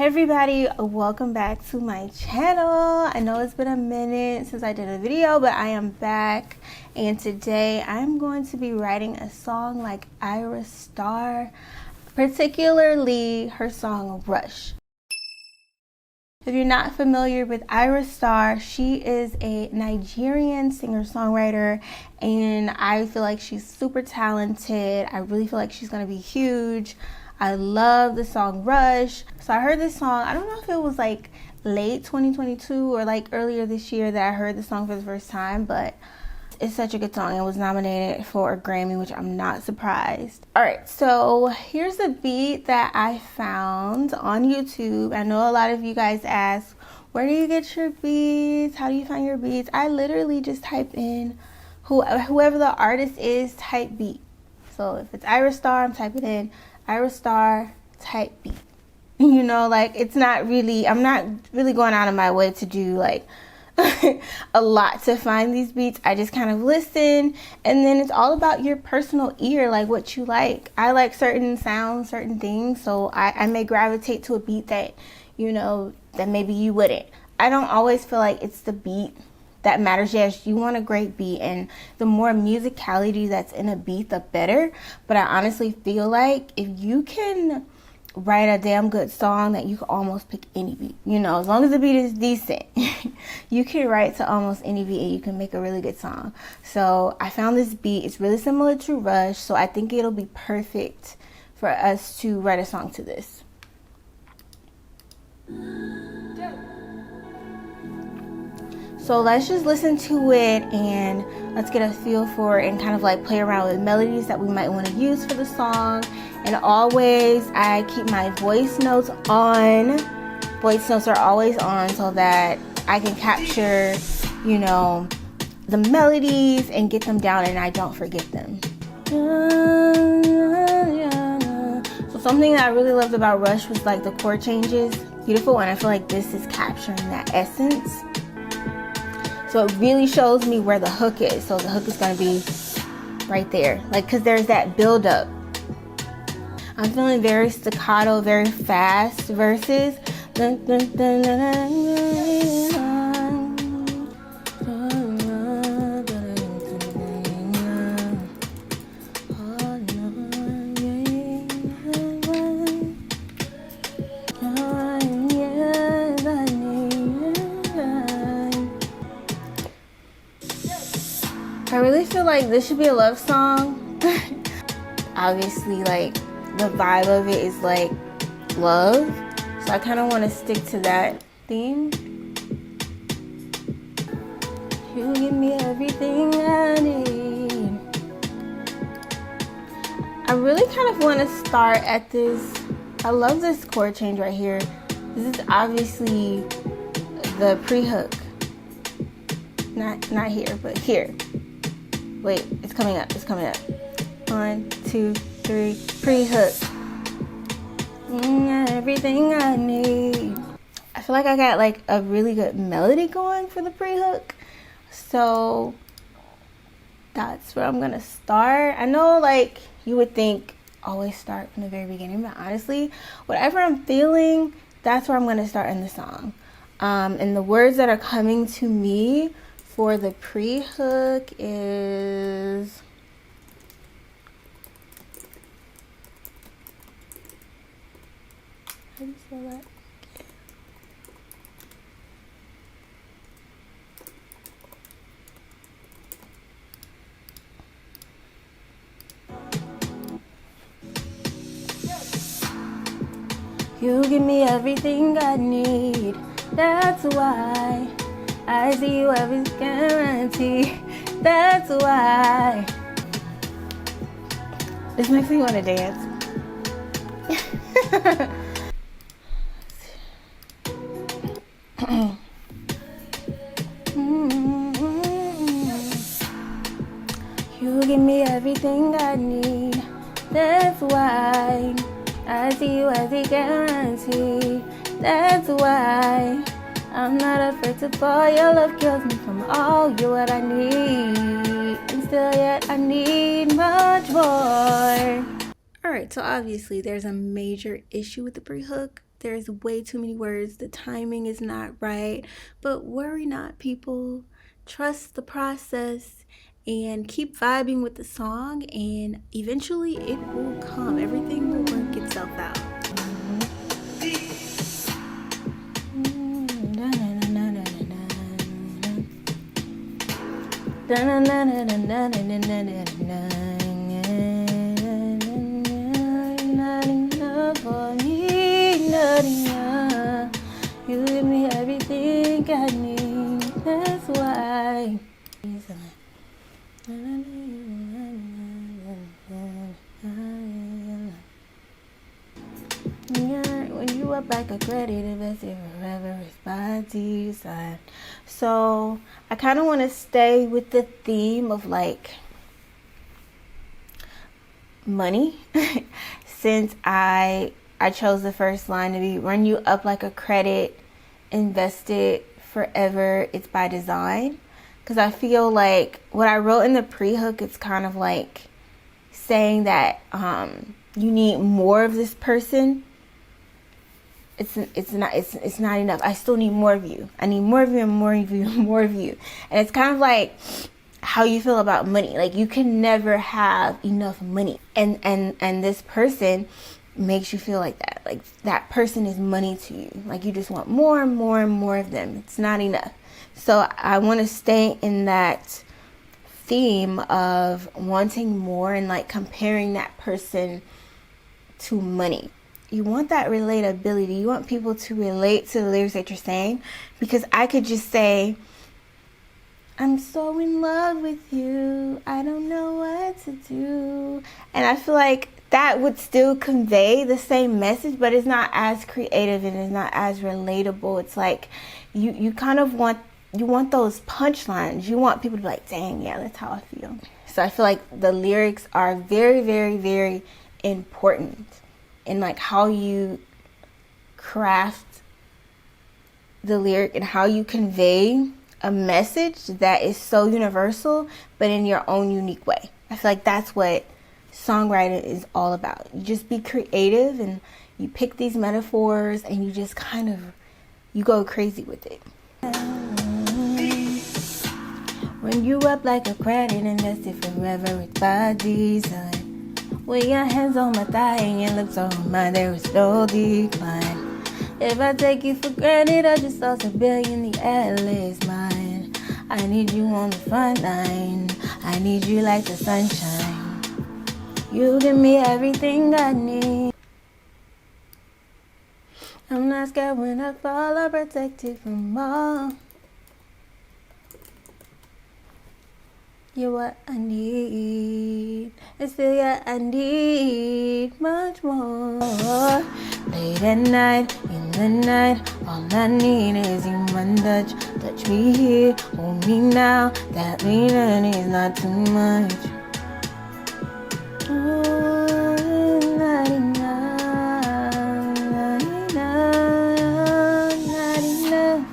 Hey everybody, welcome back to my channel. I know it's been a minute since I did a video, but I am back, and today I'm going to be writing a song like AYRA STARR, particularly her song Rush. If you're not familiar with AYRA STARR, she is a Nigerian singer-songwriter, and I feel like she's super talented. I really feel like she's gonna be huge. I love the song Rush. So I heard this song, I don't know if it was like late 2022 or like earlier this year that I heard the song for the first time, but it's such a good song. It was nominated for a Grammy, which I'm not surprised. All right, so here's a beat that I found on YouTube. I know a lot of you guys ask, where do you get your beats? How do you find your beats? I literally just type in whoever the artist is, type beat. So if it's AYRA STARR, I'm typing in AYRA STARR type beat. You know, like I'm not really going out of my way to do like a lot to find these beats. I just kind of listen, and then it's all about your personal ear, like what you like. I like certain sounds, certain things, so I may gravitate to a beat that, you know, that maybe you wouldn't. I don't always feel like it's the beat that matters. Yes, you want a great beat, and the more musicality that's in a beat, the better. But I honestly feel like if you can write a damn good song, that you can almost pick any beat, you know, as long as the beat is decent. You can write to almost any beat and you can make a really good song. So I found this beat, it's really similar to Rush, so I think it'll be perfect for us to write a song to this. So let's just listen to it and let's get a feel for it and kind of like play around with melodies that we might want to use for the song. And always, I keep my voice notes on. Voice notes are always on so that I can capture, you know, the melodies and get them down and I don't forget them. So something that I really loved about Rush was like the chord changes. Beautiful, and I feel like this is capturing that essence. So it really shows me where the hook is. So the hook is going to be right there. Like, because there's that build up. I'm feeling very staccato, very fast verses. I really feel like this should be a love song. Obviously, like, the vibe of it is like love, so I kind of want to stick to that theme. You give me everything I need. I really kind of want to start at this. I love this chord change right here. This is obviously the pre-hook. Not here, but here. Wait, it's coming up. It's coming up. 1, 2, 3, pre-hook. Everything I need. I feel like I got like a really good melody going for the pre-hook, so that's where I'm gonna start. I know, like, you would think always start from the very beginning, but honestly, whatever I'm feeling, that's where I'm gonna start in the song. And the words that are coming to me for the pre-hook is, how do you spell that? You give me everything I need. That's why I see you every guarantee. That's why. This makes me want to dance. You give me everything I need. That's why I see you as a guarantee. That's why I'm not afraid to fall. Your love kills me from all. You're what I need, and still yet I need much more. Alright, so obviously there's a major issue with the pre-hook. There's way too many words. The timing is not right. But worry not, people. Trust the process and keep vibing with the song, and eventually it will come. Everything will work itself out. You give me everything I need. That's why. Yeah, when you up like a credit invested forever, it's by design. So I kind of want to stay with the theme of like money since I chose the first line to be run you up like a credit invested forever, it's by design. Because I feel like what I wrote in the pre-hook, it's kind of like saying that you need more of this person. It's not enough. I still need more of you. I need more of you and more of you and more of you. And it's kind of like how you feel about money. Like you can never have enough money. And this person makes you feel like that. Like that person is money to you. Like you just want more and more and more of them. It's not enough. So I want to stay in that theme of wanting more and like comparing that person to money. You want that relatability. You want people to relate to the lyrics that you're saying, because I could just say, I'm so in love with you, I don't know what to do. And I feel like that would still convey the same message, but it's not as creative and it's not as relatable. It's like you kind of want those punchlines. You want people to be like, dang, yeah, that's how I feel. So I feel like the lyrics are very, very, very important in like how you craft the lyric and how you convey a message that is so universal, but in your own unique way. I feel like that's what songwriting is all about. You just be creative and you pick these metaphors and you just kind of, you go crazy with it. When you up like a credit invested forever, it's by design. With your hands on my thigh and your lips on mine, there is no decline. If I take you for granted, I just lost $1 billion, the atlas mine. I need you on the front line. I need you like the sunshine. You give me everything I need. I'm not scared when I fall, I'm protected from all. You're what I need, and still yeah, I need much more. Late at night, in the night, all I need is you, my touch. Touch me here, hold me now, that meaning is not too much. Oh, not enough, not enough, not enough.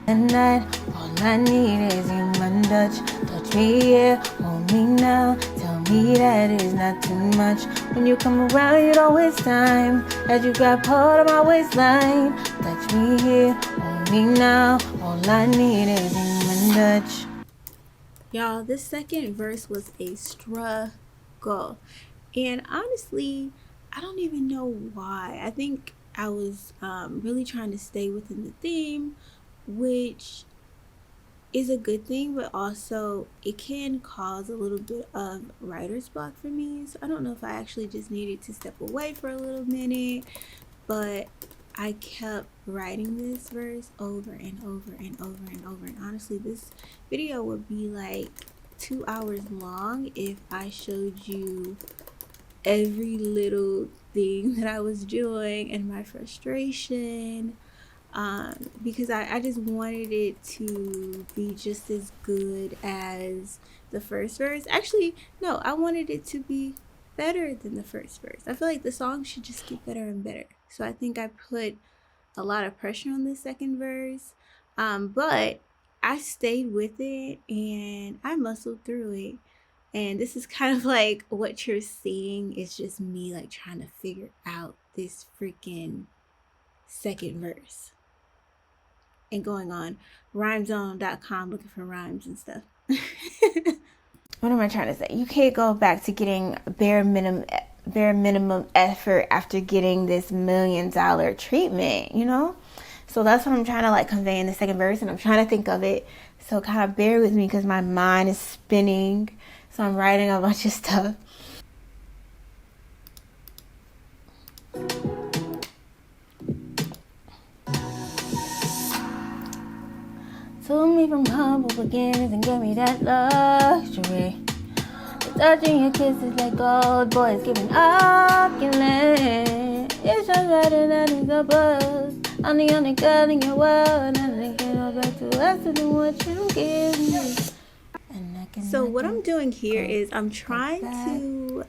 At night, all I need is you, my touch. Touch me here, hold me now, tell me that it's not too much. When you come around, you don't waste time, as you grab hold of my waistline. Touch me here, hold me now, all I need is you, my touch. Y'all, this second verse was a struggle. And honestly, I don't even know why. I think I was really trying to stay within the theme, which is a good thing, but also it can cause a little bit of writer's block for me. So I don't know if I actually just needed to step away for a little minute, but I kept writing this verse over and over and over and over. And honestly, this video would be like 2 hours long if I showed you every little thing that I was doing and my frustration. Because I just wanted it to be just as good as the first verse. Actually, no, I wanted it to be better than the first verse. I feel like the song should just get better and better. So I think I put a lot of pressure on the second verse. But I stayed with it and I muscled through it. And this is kind of like what you're seeing is just me like trying to figure out this freaking second verse and going on rhymezone.com looking for rhymes and stuff. What am I trying to say? You can't go back to getting bare minimum effort after getting this $1 million treatment, you know? So that's what I'm trying to like convey in the second verse, and I'm trying to think of it. So kind of bear with me because my mind is spinning. So I'm writing a bunch of stuff. Took me from humble beginnings and gave me that luxury. Touching your kisses like gold, boys giving up your land. It's just better than the buzz. I'm the only girl in your world, and I can't go back to less than what you give me. So what I'm doing here is I'm trying to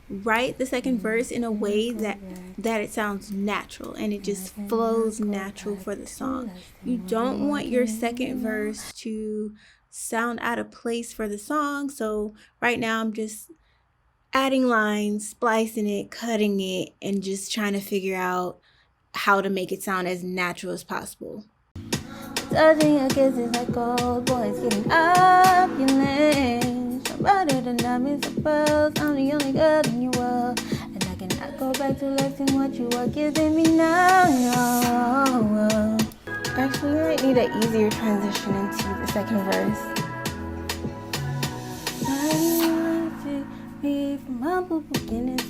write the second verse in a way that it sounds natural and it just flows natural for the song. You don't want your second verse to sound out of place for the song. So right now I'm just adding lines, splicing it, cutting it, and just trying to figure out how to make it sound as natural as possible. Touching your kisses like gold, boys getting up your lane. So brighter than diamonds and pearls, I'm the only girl in your world, and I cannot go back to less than what you are giving me now. No. Actually, you might need an easier transition into the second verse. I take me from humble beginnings.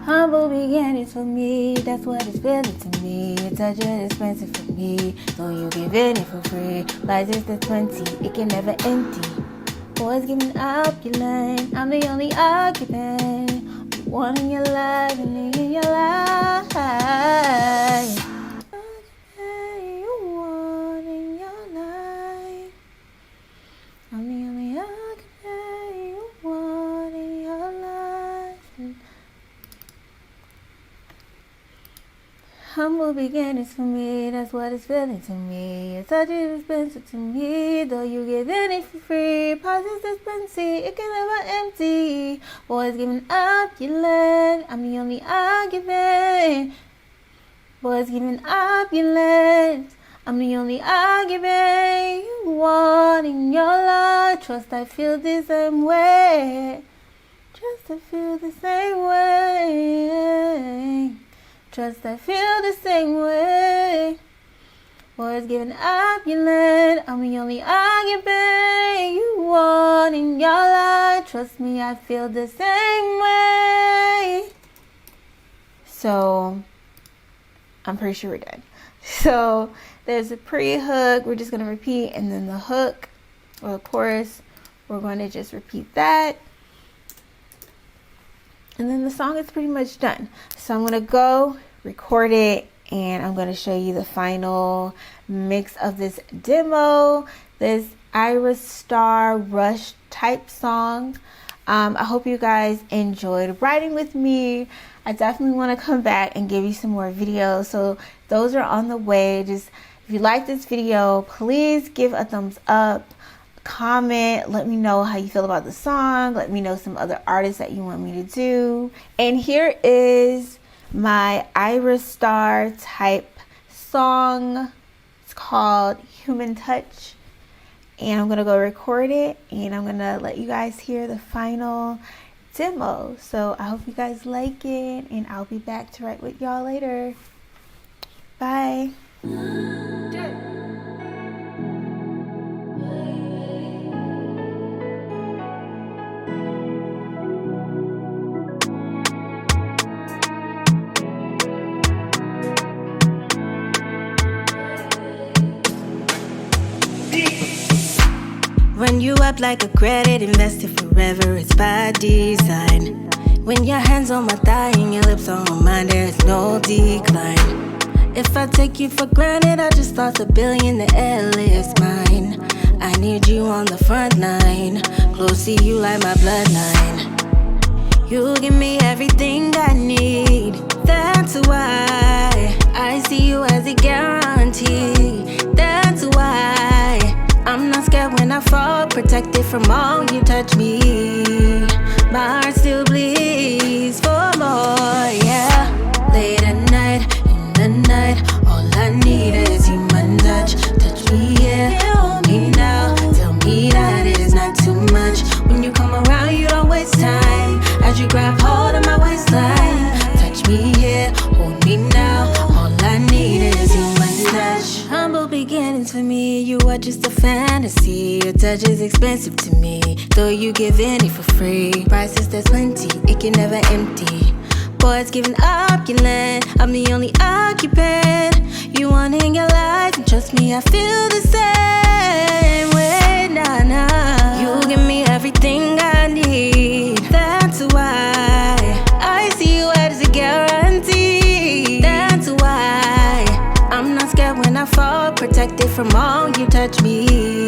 Humble beginnings for me, that's what it's feeling to me. It's such an expensive for me, so you giving it for free. Lies is the 20, it can never empty. Boys giving up your lane, I'm the only occupant. You want in your life and in your life. You want in your life. I'm the only occupant you want in your life. Humble beginnings for me, that's what it's feeling to me. It's such an expensive to me, though you giving it for free. Pauses expensive, it can never empty. Boys giving up your land, I'm the only argument. Boys giving up your land, I'm the only argument. You want in your life, trust I feel the same way. Trust I feel the same way. Trust I feel the same way. Boys giving up your land, I'm the only argument you want in your life. Trust me, I feel the same way. So, I'm pretty sure we're done. So, there's a pre-hook, we're just going to repeat, and then the hook, or the chorus, we're going to just repeat that. And then the song is pretty much done. So I'm going to go record it and I'm going to show you the final mix of this demo, this AYRA STARR Rush type song. I hope you guys enjoyed writing with me. I definitely want to come back and give you some more videos. So those are on the way. Just if you like this video, please give a thumbs up. Comment, let me know how you feel about the song. Let me know some other artists that you want me to do. And here is my AYRA STARR type song. It's called Human Touch. And I'm gonna go record it and I'm gonna let you guys hear the final demo. So I hope you guys like it, and I'll be back to write with y'all later. Bye. Run you up like a credit, invested forever, it's by design. When your hands on my thigh and your lips on mine, there's no decline. If I take you for granted, I just lost $1 billion, the airlift's mine. I need you on the front line, close to you like my bloodline. You give me everything I need, that's why I see you as a guarantee. That's why I'm not scared when I fall, protected from all you touch me. My heart still bleeds for more, yeah. Late at night, in the night, all I need is human touch. Touch me, yeah, hold me now. Tell me that it is not too much. When you come around, you don't waste time. As you grab hold of my waistline, touch me, yeah, hold me now. All I need is human touch. Humble beginnings for me, you are just a fantasy. Your touch is expensive to me, though you give any for free. Prices, there's plenty, it can never empty. Boys giving up your land, I'm the only occupant you want in your life, and trust me, I feel the same way, nah, nah. You give me everything I need, that's why I see you as a guarantee. That's why I'm not scared when I fall, protected from all you touch me.